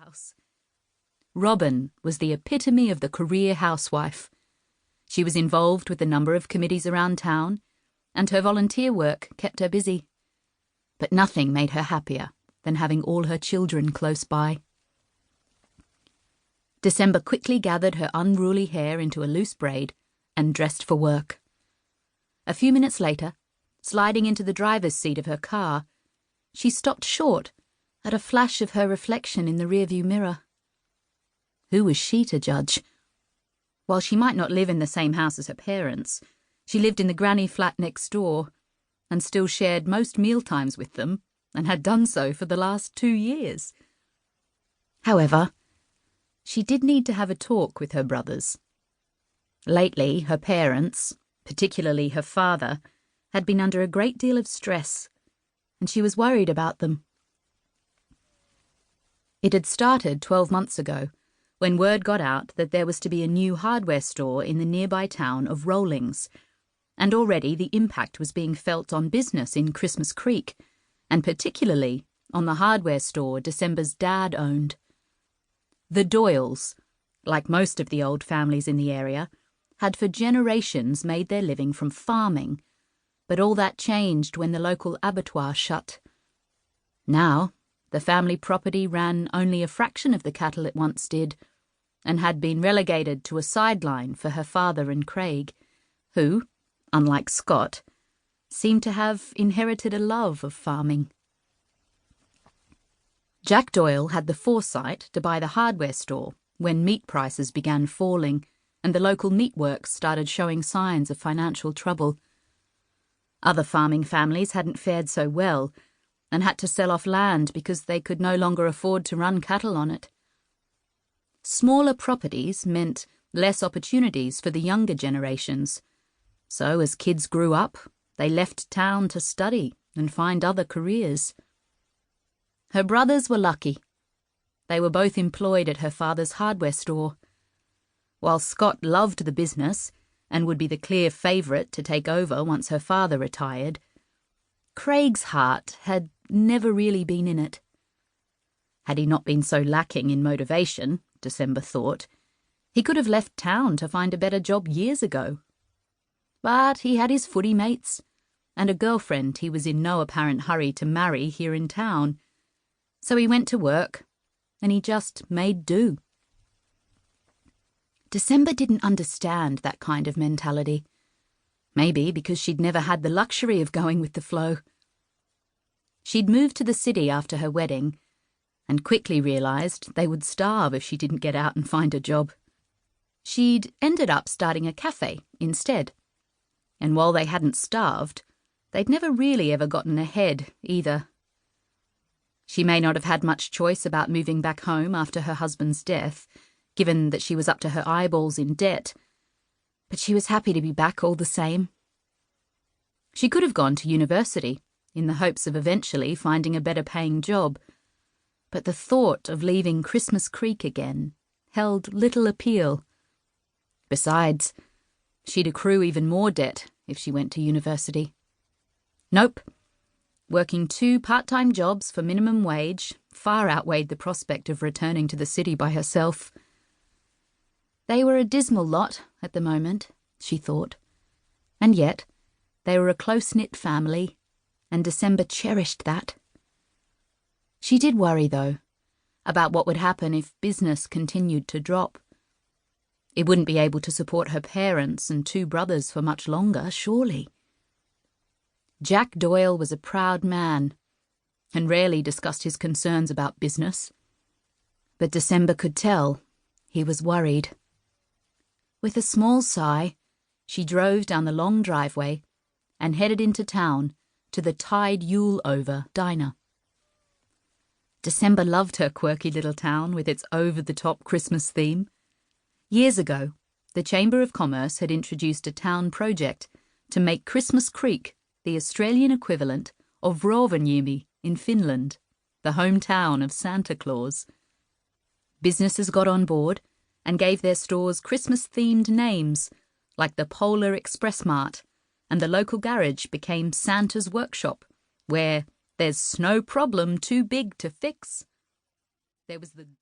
house. Robin was the epitome of the career housewife. She was involved with a number of committees around town, and her volunteer work kept her busy. But nothing made her happier than having all her children close by. December quickly gathered her unruly hair into a loose braid and dressed for work. A few minutes later, sliding into the driver's seat of her car, she stopped short at a flash of her reflection in the rearview mirror. Who was she to judge? While she might not live in the same house as her parents, she lived in the granny flat next door and still shared most mealtimes with them and had done so for the last 2 years. However, she did need to have a talk with her brothers. Lately, her parents, particularly her father, had been under a great deal of stress, and she was worried about them. It had started 12 months ago, when word got out that there was to be a new hardware store in the nearby town of Rawlings, and already the impact was being felt on business in Christmas Creek, and particularly on the hardware store December's dad owned. The Doyles, like most of the old families in the area, had for generations made their living from farming, but all that changed when the local abattoir shut. Now, the family property ran only a fraction of the cattle it once did, and had been relegated to a sideline for her father and Craig, who, unlike Scott, seemed to have inherited a love of farming. Jack Doyle had the foresight to buy the hardware store when meat prices began falling and the local meatworks started showing signs of financial trouble. Other farming families hadn't fared so well and had to sell off land because they could no longer afford to run cattle on it. Smaller properties meant less opportunities for the younger generations, so as kids grew up, they left town to study and find other careers. Her brothers were lucky. They were both employed at her father's hardware store. While Scott loved the business and would be the clear favourite to take over once her father retired, Craig's heart had never really been in it. Had he not been so lacking in motivation, December thought, he could have left town to find a better job years ago. But he had his footy mates and a girlfriend he was in no apparent hurry to marry here in town. So he went to work, and he just made do. December didn't understand that kind of mentality. Maybe because she'd never had the luxury of going with the flow. She'd moved to the city after her wedding, and quickly realised they would starve if she didn't get out and find a job. She'd ended up starting a cafe instead, and while they hadn't starved, they'd never really ever gotten ahead either. She may not have had much choice about moving back home after her husband's death, given that she was up to her eyeballs in debt, but she was happy to be back all the same. She could have gone to university, in the hopes of eventually finding a better-paying job, but the thought of leaving Christmas Creek again held little appeal. Besides, she'd accrue even more debt if she went to university. Nope. Working 2 part-time jobs for minimum wage far outweighed the prospect of returning to the city by herself. They were a dismal lot at the moment, she thought, and yet they were a close-knit family, and December cherished that. She did worry, though, about what would happen if business continued to drop. It wouldn't be able to support her parents and 2 brothers for much longer, surely. Jack Doyle was a proud man, and rarely discussed his concerns about business. But December could tell he was worried. With a small sigh, she drove down the long driveway and headed into town to the Tide Yule Over diner. December loved her quirky little town with its over-the-top Christmas theme. Years ago, the Chamber of Commerce had introduced a town project to make Christmas Creek the Australian equivalent of Rovaniemi in Finland, the hometown of Santa Claus. Businesses got on board and gave their stores Christmas-themed names, like the Polar Express Mart, and the local garage became Santa's Workshop, where there's no problem too big to fix. There was the good